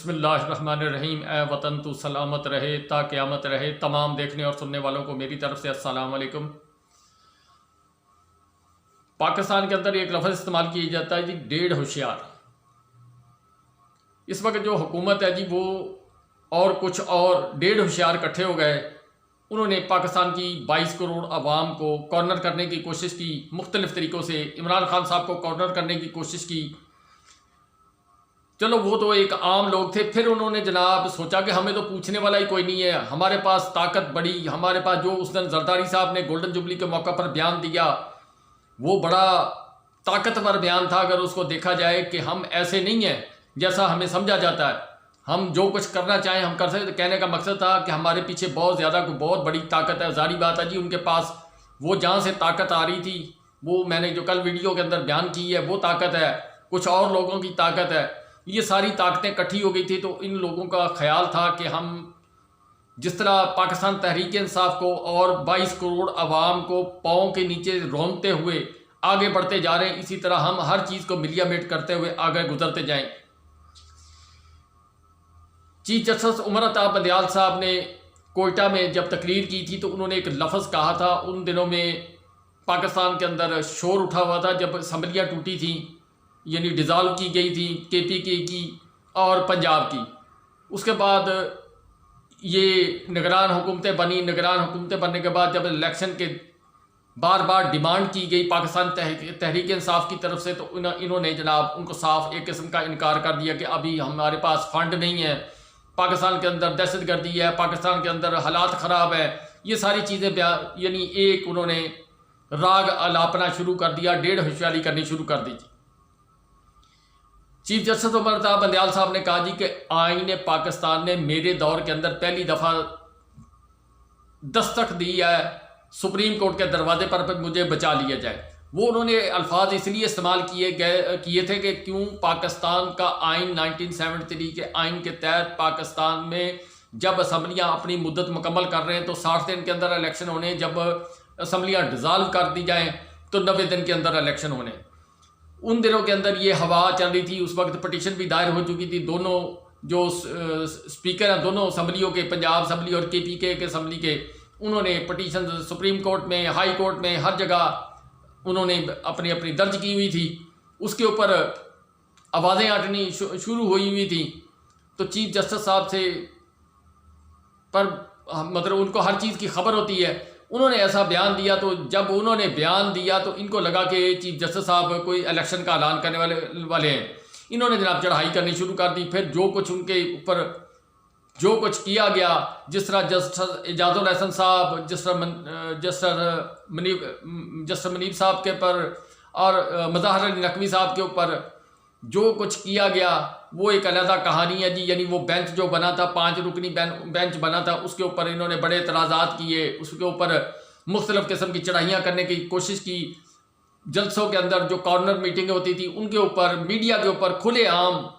बिस्मिल्लाहिर्रहमानिर्रहीम। ए वतन तू सलामत रहे ता क़यामत रहे। तमाम देखने और सुनने वालों को मेरी तरफ से अस्सलाम वालेकुम। पाकिस्तान के अंदर एक लफ्ज़ इस्तेमाल किया जाता है जी, डेढ़ होशियार। इस वक्त जो हुकूमत है जी, वो और कुछ और डेढ़ होशियार इकट्ठे हो गए। उन्होंने पाकिस्तान की 22 करोड़ आवाम को कॉर्नर करने की कोशिश की। मुख्तलिफ़ तरीक़ों से इमरान खान साहब को कॉर्नर करने की कोशिश की। चलो वो तो एक आम लोग थे। फिर उन्होंने जनाब सोचा कि हमें तो पूछने वाला ही कोई नहीं है, हमारे पास ताकत बड़ी, हमारे पास जो उस दिन जरदारी साहब ने गोल्डन जुबली के मौका पर बयान दिया वो बड़ा ताकतवर बयान था। अगर उसको देखा जाए कि हम ऐसे नहीं हैं जैसा हमें समझा जाता है, हम जो कुछ करना चाहें हम कर सकते। कहने का मकसद था कि हमारे पीछे बहुत बड़ी ताकत है। जारी बात है जी, उनके पास वो जहाँ से ताकत आ रही थी, वो मैंने जो कल वीडियो के अंदर बयान की है, वो ताकत है। कुछ और लोगों की ताकत है। ये सारी ताकतें इकट्ठी हो गई थी। तो इन लोगों का ख्याल था कि हम जिस तरह पाकिस्तान तहरीक इंसाफ को और 22 करोड़ आवाम को पाँव के नीचे रौंदते हुए आगे बढ़ते जा रहे हैं, इसी तरह हम हर चीज़ को मिलियामेट करते हुए आगे गुजरते जाएं। चीफ जस्टिस उमर अता बंदयाल साहब ने कोयटा में जब तकरीर की थी तो उन्होंने एक लफ्ज़ कहा था। उन दिनों में पाकिस्तान के अंदर शोर उठा हुआ था जब असम्बलियाँ टूटी थी, यानी डिज़ाल्व की गई थी KPK की और पंजाब की। उसके बाद ये निगरान हुकूमतें बनी। निगरान हुकूमतें बनने के बाद जब इलेक्शन के बार बार डिमांड की गई पाकिस्तान तहरीक इंसाफ की तरफ से, तो इन्होंने जनाब उनको साफ एक किस्म का इनकार कर दिया कि अभी हमारे पास फ़ंड नहीं है, पाकिस्तान के अंदर दहशतगर्दी है, पाकिस्तान के अंदर हालात ख़राब है। ये सारी चीज़ें यानी एक उन्होंने राग अलापना शुरू कर दिया, डेढ़ होशियारी करनी शुरू कर दी। चीफ जस्टिस उमर अता बंदयाल साहब ने कहा जी कि आईन पाकिस्तान ने मेरे दौर के अंदर पहली दफ़ा दस्तक दी है सुप्रीम कोर्ट के दरवाजे पर मुझे बचा लिया जाए। वो उन्होंने अल्फाज इसलिए इस्तेमाल किए थे कि क्यों पाकिस्तान का आइन 1973 के आइन के तहत पाकिस्तान में जब असम्बलियाँ अपनी मुद्दत मुकम्मल कर रहे हैं तो 60 दिन के अंदर इलेक्शन होने, जब असम्बलियाँ डिज़ाल्व कर दी जाएँ तो 90 दिन के अंदर इलेक्शन होने। उन दिनों के अंदर ये हवा चल रही थी। उस वक्त पटिशन भी दायर हो चुकी थी। दोनों जो स्पीकर हैं दोनों असम्बलियों के, पंजाब असम्बली और KPK के असम्बली के, उन्होंने पटिशन सुप्रीम कोर्ट में, हाई कोर्ट में, हर जगह उन्होंने अपनी अपनी दर्ज की हुई थी। उसके ऊपर आवाज़ें हटनी शुरू हुई थी। तो चीफ जस्टिस साहब से पर मतलब उनको हर चीज़ की खबर होती है। उन्होंने ऐसा बयान दिया, तो जब उन्होंने बयान दिया तो इनको लगा कि चीफ जस्टिस साहब कोई इलेक्शन का ऐलान करने वाले हैं। इन्होंने जनाब चढ़ाई करनी शुरू कर दी। फिर जो कुछ उनके ऊपर जो कुछ किया गया, जिस तरह जस्टिस एजाजुल हसन साहब, जस्टिस मुनीब साहब के ऊपर और मज़ाहर अली नकवी साहब के ऊपर जो कुछ किया गया, वो एक अलग कहानी है जी। यानी वो बेंच जो बना था, 5 रुकनी बेंच बना था, उसके ऊपर इन्होंने बड़े एतराज़ात किए, उसके ऊपर मुख्तलिफ़ किस्म की चढ़ाइयाँ करने की कोशिश की। जलसों के अंदर जो कॉर्नर मीटिंगें होती थी उनके ऊपर, मीडिया के ऊपर खुलेआम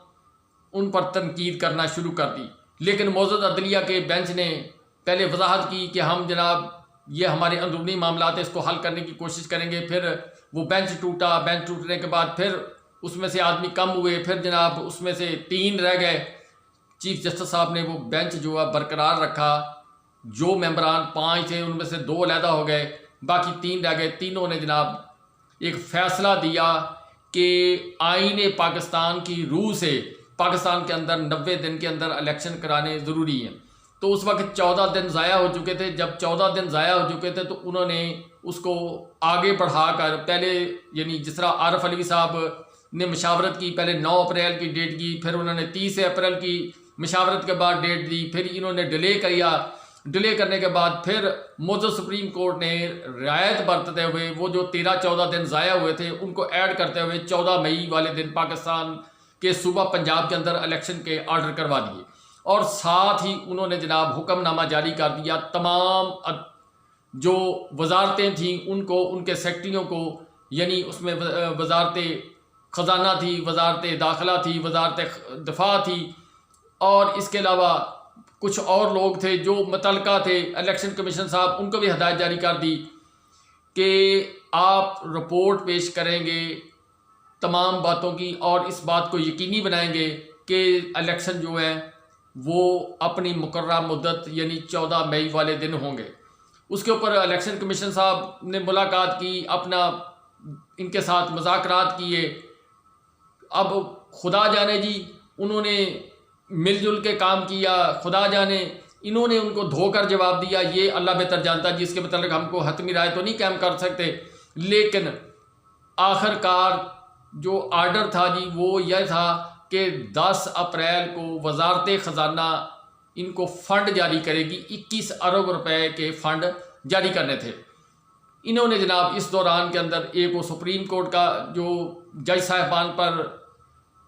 उन पर तनकीद करना शुरू कर दी। लेकिन मौजूदा अदलिया के बेंच ने पहले वजाहत की कि हम जनाब ये हमारे अंदरूनी मामला है, इसको हल करने की कोशिश करेंगे। फिर वो बेंच टूटा। बेंच टूटने के बाद फिर उसमें से आदमी कम हुए, फिर जनाब उसमें से 3 रह गए। चीफ जस्टिस साहब ने वो बेंच जो है बरकरार रखा। जो मेंबरान 5 थे उनमें से 2 अलहदा हो गए, बाकी 3 रह गए। तीनों ने जनाब एक फ़ैसला दिया कि आईन पाकिस्तान की रूह से पाकिस्तान के अंदर 90 दिन के अंदर इलेक्शन कराने ज़रूरी हैं। तो उस वक्त 14 दिन ज़ाया हो चुके थे। जब 14 दिन ज़ाया हो चुके थे तो उन्होंने उसको आगे बढ़ाकर पहले, यानी जिस तरह आरिफ अलवी साहब ने मशावरत की, पहले 9 अप्रैल की डेट की, फिर उन्होंने 30 अप्रैल की मशावरत के बाद डेट दी, फिर इन्होंने डिले किया। डिले करने के बाद फिर मौजूद सुप्रीम कोर्ट ने रियायत बरतते हुए वो जो 13-14 दिन ज़ाया हुए थे उनको ऐड करते हुए 14 मई वाले दिन पाकिस्तान के सूबा पंजाब के अंदर इलेक्शन के आर्डर करवा दिए। और साथ ही उन्होंने जनाब हुक्मनामा जारी कर दिया तमाम जो वजारतें थीं उनको, उनके सेक्रेटरियों को, यानी उसमें वजारत ख़जाना थी, वजारत दाखिला थी, वजारत दिफा थी, और इसके अलावा कुछ और लोग थे जो मुतल्लिका थे। इलेक्शन कमीशन साहब उनको भी हदायत जारी कर दी कि आप रिपोर्ट पेश करेंगे तमाम बातों की और इस बात को यकीनी बनाएंगे कि इलेक्शन जो है वो अपनी मुकर्रर मुद्दत यानी 14 मई वाले दिन होंगे। उसके ऊपर इलेक्शन कमीशन साहब ने मुलाकात की, अपना इनके साथ मुज़ाकरात किए। अब खुदा जाने जी उन्होंने मिलजुल के काम किया, खुदा जाने इन्होंने उनको धोकर जवाब दिया, ये अल्लाह बेहतर जानता है, जिसके मतलब हमको हतमी राय तो नहीं कायम कर सकते। लेकिन आखिरकार जो आर्डर था जी वो यह था कि 10 अप्रैल को वजारत ख़जाना इनको फ़ंड जारी करेगी, 21 अरब रुपए के फ़ंड जारी करने थे। इन्होंने जनाब इस दौरान के अंदर एक वो सुप्रीम कोर्ट का जो जज साहिबान पर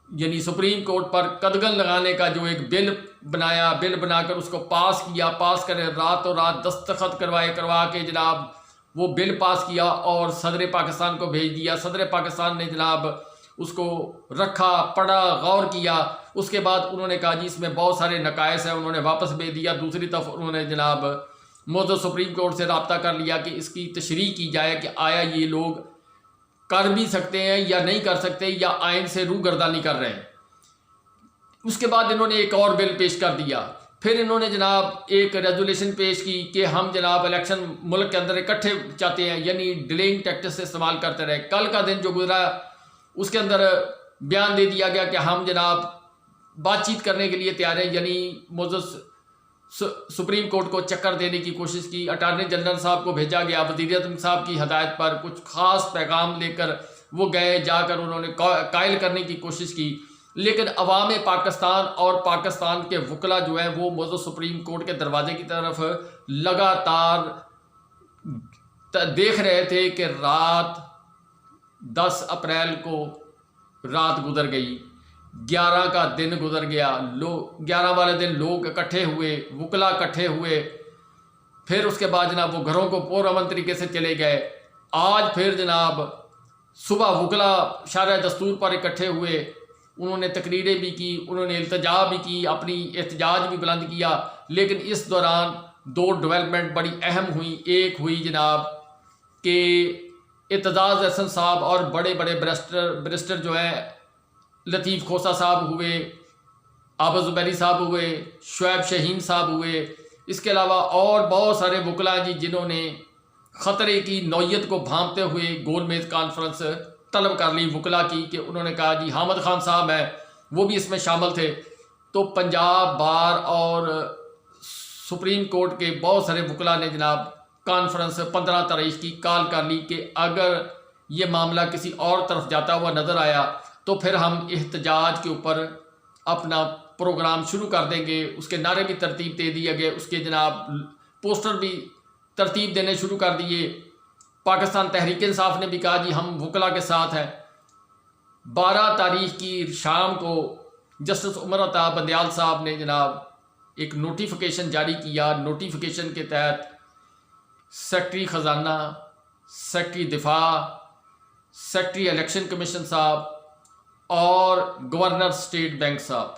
यानी सुप्रीम कोर्ट पर कदगन लगाने का जो एक बिल बनाया, बिल बनाकर उसको पास किया, पास करें रातों रात दस्तखत करवा के जनाब वो बिल पास किया और सदर पाकिस्तान को भेज दिया। सदर पाकिस्तान ने जनाब उसको रखा, पढ़ा, गौर किया। उसके बाद उन्होंने कहा जी इसमें बहुत सारे नकायस हैं, उन्होंने वापस भेज दिया। दूसरी तरफ उन्होंने जनाब मौजूद सुप्रीम कोर्ट से रब्ता कर लिया कि इसकी तशरीह की जाए कि आया ये लोग कर भी सकते हैं या नहीं कर सकते, या आइन से रूगर्दानी कर रहे हैं। उसके बाद इन्होंने एक और बिल पेश कर दिया। फिर इन्होंने जनाब एक रेजोल्यूशन पेश की कि हम जनाब इलेक्शन मुल्क के अंदर इकट्ठे चाहते हैं, यानी डिलेइंग टैक्टिक्स से इस्तेमाल करते रहे। कल का दिन जो गुजरा उसके अंदर बयान दे दिया गया कि हम जनाब बातचीत करने के लिए तैयार हैं, यानी मौजूद सुप्रीम कोर्ट को चक्कर देने की कोशिश की। अटार्नी जनरल साहब को भेजा गया, वज़ीर-ए-आज़म साहब की हदायत पर कुछ ख़ास पैगाम लेकर वो गए, जाकर उन्होंने कायल करने की कोशिश की। लेकिन अवाम पाकिस्तान और पाकिस्तान के वकला जो हैं वो मौजूद सुप्रीम कोर्ट के दरवाजे की तरफ लगातार देख रहे थे कि रात 10 अप्रैल को रात गुजर गई, 11 का दिन गुजर गया। 11 वाले दिन लोग इकट्ठे हुए, वकला इकट्ठे हुए। फिर उसके बाद जनाब वो घरों को पुरअमन तरीके से चले गए। आज फिर जनाब सुबह वकला शार दस्तूर पर इकट्ठे हुए, उन्होंने तकरीरें भी की, उन्होंने इल्तिजा भी की, अपनी एहतजाज भी बुलंद किया। लेकिन इस दौरान 2 डेवलपमेंट बड़ी अहम हुई। एक हुई जनाब कि एतजाज़ हसन साहब और बड़े बड़े बैरिस्टर जो हैं लतीफ़ खोसा साहब हुए, आबा ज़ुबैरी साहब हुए, शुएब शहीन साहब हुए। इसके अलावा और बहुत सारे वकला जी जिन्होंने ख़तरे की नौयत को भांपते हुए गोल मेज़ कॉन्फ्रेंस तलब कर ली वकला की, कि उन्होंने कहा जी हामिद खान साहब हैं, वो भी इसमें शामिल थे। तो पंजाब बार और सुप्रीम कोर्ट के बहुत सारे वकला ने जनाब कॉन्फ्रेंस 15 तारीख की कॉल कर ली कि अगर ये मामला किसी और तरफ जाता हुआ नज़र आया तो फिर हम एहतजाज के ऊपर अपना प्रोग्राम शुरू कर देंगे। उसके नारे भी तरतीब दे दिए गए, उसके जनाब पोस्टर भी तरतीब देने शुरू कर दिए। पाकिस्तान तहरीक इंसाफ ने भी कहा जी हम वकला के साथ हैं। 12 तारीख की शाम को जस्टिस उमर अता बंदयाल साहब ने जनाब एक नोटिफिकेशन जारी किया। नोटिफिकेशन के तहत सेक्रेटरी ख़जाना, सेक्रेटरी दिफा, सेक्रेटरी इलेक्शन कमीशन साहब और गवर्नर स्टेट बैंक साहब,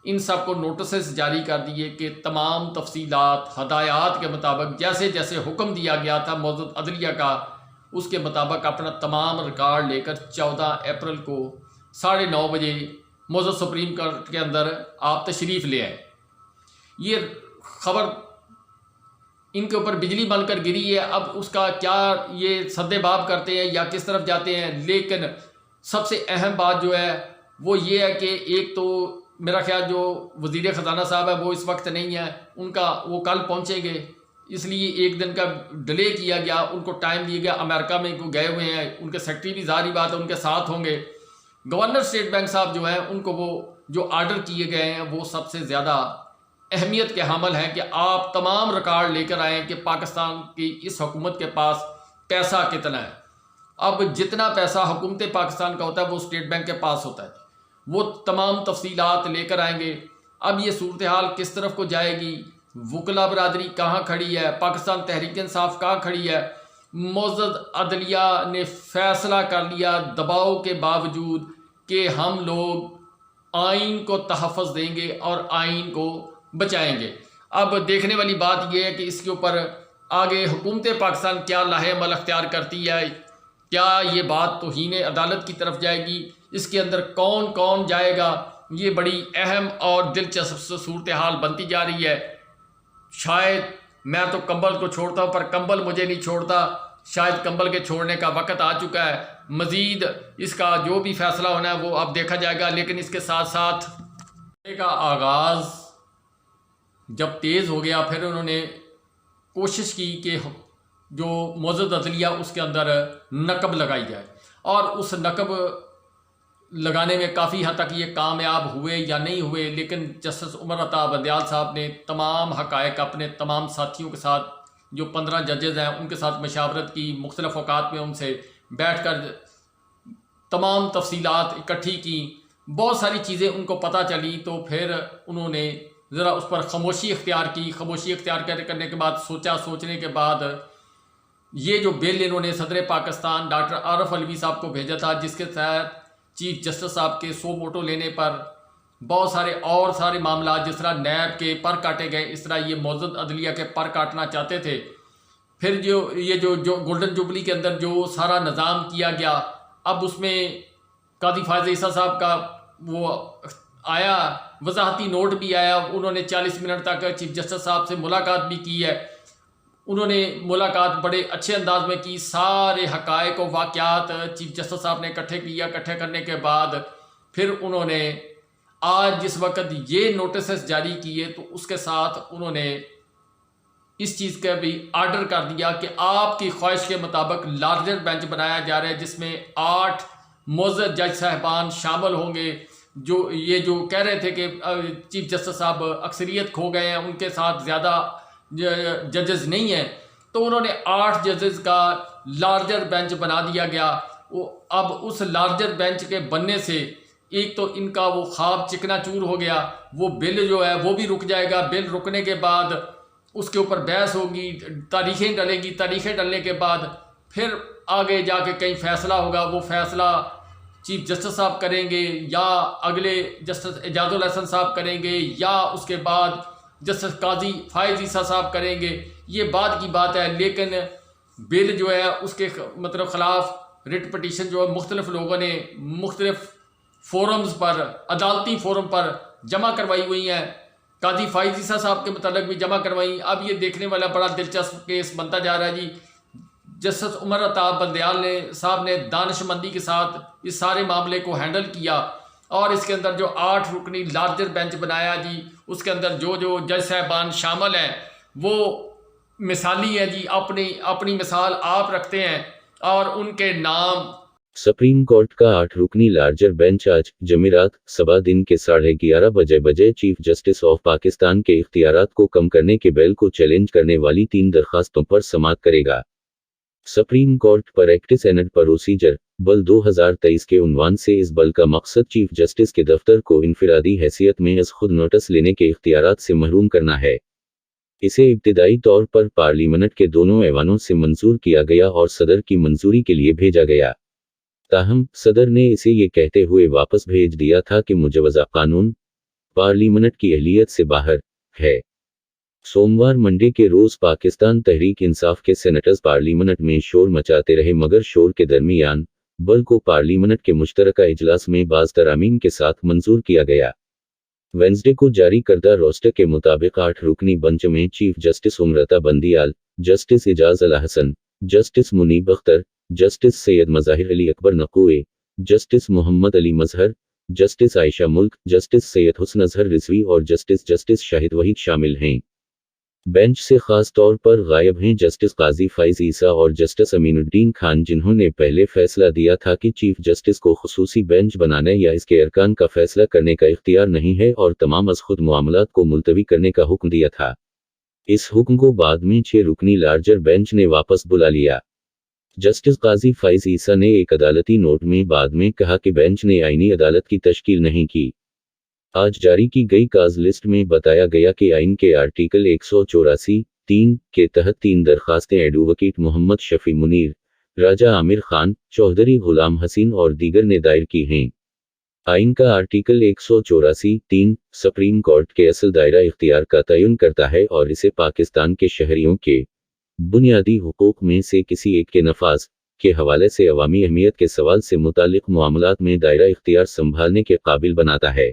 इन सब को नोटिस जारी कर दिए कि तमाम तफसीलात हदायत के मुताबिक जैसे जैसे हुक्म दिया गया था मौजूद अदलिया का, उसके मुताबिक अपना तमाम रिकॉर्ड लेकर 14 अप्रैल को 9:30 बजे मौजूद सुप्रीम कोर्ट के अंदर आप तशरीफ़ ले आए। ये खबर इनके ऊपर बिजली बनकर गिरी है। अब उसका क्या ये सद्देबाब करते हैं या किस तरफ जाते हैं, लेकिन सबसे अहम बात जो है वो ये है कि एक तो मेरा ख्याल जो वज़ीर ख़जाना साहब है वो इस वक्त नहीं है, उनका वो कल पहुँचेंगे, इसलिए एक दिन का डिले किया गया, उनको टाइम दिया गया। अमेरिका में को गए हुए हैं, उनके सेक्रेटरी भी ज़ाहिर बात है उनके साथ होंगे। गवर्नर स्टेट बैंक साहब जो हैं उनको वो जो आर्डर किए गए हैं वो सबसे ज़्यादा अहमियत के हामिल हैं कि आप तमाम रिकॉर्ड लेकर आएँ कि पाकिस्तान की इस हुकूमत के पास पैसा कितना है। अब जितना पैसा हुकूमत पाकिस्तान का होता है वो स्टेट बैंक के पास होता है, वो तमाम तफसीलात लेकर आएंगे। अब ये सूरत हाल किस तरफ को जाएगी, वकला बरादरी कहाँ खड़ी है, पाकिस्तान तहरीक इंसाफ कहाँ खड़ी है। मौजूद अदलिया ने फैसला कर लिया दबाव के बावजूद कि हम लोग आइन को तहफ़्फ़ुज़ देंगे और आइन को बचाएंगे। अब देखने वाली बात यह है कि इसके ऊपर आगे हुकूमत पाकिस्तान क्या लाहे-अमल अख्तियार करती है, क्या ये बात तौहीन अदालत की तरफ जाएगी, इसके अंदर कौन कौन जाएगा, ये बड़ी अहम और दिलचस्प सूरत हाल बनती जा रही है। शायद मैं तो कंबल को छोड़ता हूँ पर कंबल मुझे नहीं छोड़ता। शायद कंबल के छोड़ने का वक्त आ चुका है। मज़ीद इसका जो भी फैसला होना है वो अब देखा जाएगा। लेकिन इसके साथ साथ का आगाज़ जब तेज़ हो गया, फिर उन्होंने कोशिश की कि जो मौजूद अदलिया उसके अंदर नकब लगाई जाए, और उस नकब लगाने में काफ़ी हद तक ये कामयाब हुए या नहीं हुए। लेकिन जस्टिस उमर अता बंदयाल साहब ने तमाम हक़ाइक़ अपने तमाम साथियों के साथ, जो 15 जजेज़ हैं उनके साथ मशावरत की, मुख्तलिफ़ औक़ात में उनसे बैठ कर तमाम तफसीलात इकट्ठी की, बहुत सारी चीज़ें उनको पता चली। तो फिर उन्होंने ज़रा उस पर ख़ामोशी इख्तियार की। ख़ामोशी इख्तियार करने के बाद सोचने के बाद ये जो बिल इन्होंने सदर पाकिस्तान डॉक्टर आरफ अलवी साहब को भेजा था, जिसके तहत चीफ जस्टिस साहब के 100 वोटों लेने पर बहुत सारे मामला, जिस तरह नैब के पर काटे गए, इस तरह ये मौजूद अदलिया के पर काटना चाहते थे। फिर जो गोल्डन जुबली के अंदर जो सारा निज़ाम किया गया, अब उसमें कादी फायज़ ईसा साहब का वो आया, वजाहती नोट भी आया। उन्होंने 40 मिनट तक चीफ जस्टिस साहब से मुलाकात भी की है। उन्होंने मुलाकात बड़े अच्छे अंदाज में की। सारे हक़ाइक़ व वाक़यात चीफ जस्टिस साहब ने इकट्ठे करने के बाद फिर उन्होंने आज जिस वक्त ये नोटिस जारी किए, तो उसके साथ उन्होंने इस चीज़ का भी आर्डर कर दिया कि आपकी ख्वाहिश के मुताबिक लार्जर बेंच बनाया जा रहा है, जिसमें 8 मोअज़्ज़ज़ जज साहबान शामिल होंगे। जो कह रहे थे कि चीफ जस्टिस साहब अक्सरियत खो गए हैं, उनके साथ ज़्यादा जजेस नहीं हैं, तो उन्होंने 8 जजेस का लार्जर बेंच बना दिया गया। वो अब उस लार्जर बेंच के बनने से एक तो इनका वो ख्वाब चिकनाचूर हो गया, वो बिल जो है वो भी रुक जाएगा। बिल रुकने के बाद उसके ऊपर बहस होगी, तारीखें डलेंगी, तारीखें डलने के बाद फिर आगे जाके कहीं फ़ैसला होगा। वो फ़ैसला चीफ जस्टिस साहब करेंगे, या अगले जस्टिस एजाजुल हसन साहब करेंगे, या उसके बाद जस्टिस काजी फायज़ ईसा साहब करेंगे। ये बाद की बात है। लेकिन बिल जो है उसके मतलब ख़िलाफ़ रिट पटिशन जो है मुख्तलिफ़ लोगों ने मुख्तलिफ़ फोरम्स पर, अदालती फोरम पर जमा करवाई हुई हैं। काजी फायज़ ईसा साहब के मतलब भी जमा करवाई। अब ये देखने वाला बड़ा दिलचस्प केस बनता जा रहा है जी। जस्टिस उमर अता बंदयाल साहब ने दानिशमंदी के साथ इस सारे मामले को हैंडल किया, और इसके अंदर जो 8 रुकनी लार्जर बेंच बनाया जी, उसके अंदर जो जज साहबान शामिल हैं वो मिसाली है जी। अपनी मिसाल आप रखते हैं और उनके नाम। सुप्रीम कोर्ट का 8 रुकनी लार्जर बेंच आज जमीरात सबा दिन के 11:30 बजे चीफ जस्टिस ऑफ पाकिस्तान के इख्तियारात को कम करने के बिल को चैलेंज करने वाली 3 दरखास्तों पर समाअत करेगा। सुप्रीम कोर्ट पर एक्टिस एंड प्रोसीजर बल 2023 के उन्वान से इस बल का मकसद चीफ जस्टिस के दफ्तर को इनफरादी हैसियत में अज़ खुद नोटिस लेने के इख्तियारात से महरूम करना है। इसे इब्तिदाई तौर पर पार्लियामेंट के दोनों ऐवानों से मंजूर किया गया और सदर की मंजूरी के लिए भेजा गया। ताहम सदर ने इसे ये कहते हुए वापस भेज दिया था कि मुजवज़ा कानून पार्लियामेंट की अहलियत से बाहर है। सोमवार मंडे के रोज़ पाकिस्तान तहरीक इंसाफ के सेनेटर्स पार्लियामेंट में शोर मचाते रहे, मगर शोर के दरमियान बल को पार्लियामेंट के मुश्तरका इजलास में बाज़ तरामीम के साथ मंजूर किया गया। वेंसडे को जारी करदा रोस्टर के मुताबिक 8 रुकनी बेंच में chief justice Umar Ata Bandial, justice Ijaz ul Ahsan, justice Munib Akhtar, justice Syed Mazahar Ali Akbar Naqvi, justice Muhammad Ali Mazhar, justice Ayesha Malik, justice Syed हुस्न अजहर रिजवी और जस्टिस शाहिद वहीद शामिल हैं। बेंच से खास तौर पर गायब हैं जस्टिस काजी फायज़ ईसा और जस्टिस अमीनुद्दीन खान, जिन्होंने पहले फैसला दिया था कि चीफ जस्टिस को खुसूसी बेंच बनाने या इसके अरकान का फैसला करने का इख्तियार नहीं है, और तमाम अज़ खुद मामलात को मुलतवी करने का हुक्म दिया था। इस हुक्म को बाद में 6 रुकनी लार्जर बेंच ने वापस बुला लिया। जस्टिस काजी फायज़ ईसा ने एक अदालती नोट में बाद में कहा कि बेंच ने आईनी अदालत की तश्कील नहीं की। आज जारी की गई काज लिस्ट में बताया गया कि आइन के आर्टिकल 184(3) के तहत 3 दरखास्तें एडवोकेट मोहम्मद शफी मुनीर, राजा आमिर खान, चौधरी गुलाम हसीन और दीगर ने दायर की हैं। आइन का आर्टिकल 184(3) सुप्रीम कोर्ट के असल दायरा इख्तियार का तयन करता है और इसे पाकिस्तान के शहरियों के बुनियादी हुकूक में से किसी एक के नफाज के हवाले से अवामी अहमियत के सवाल से मुतालिक मामलात में दायरा इख्तियार संभालने के काबिल बनाता है।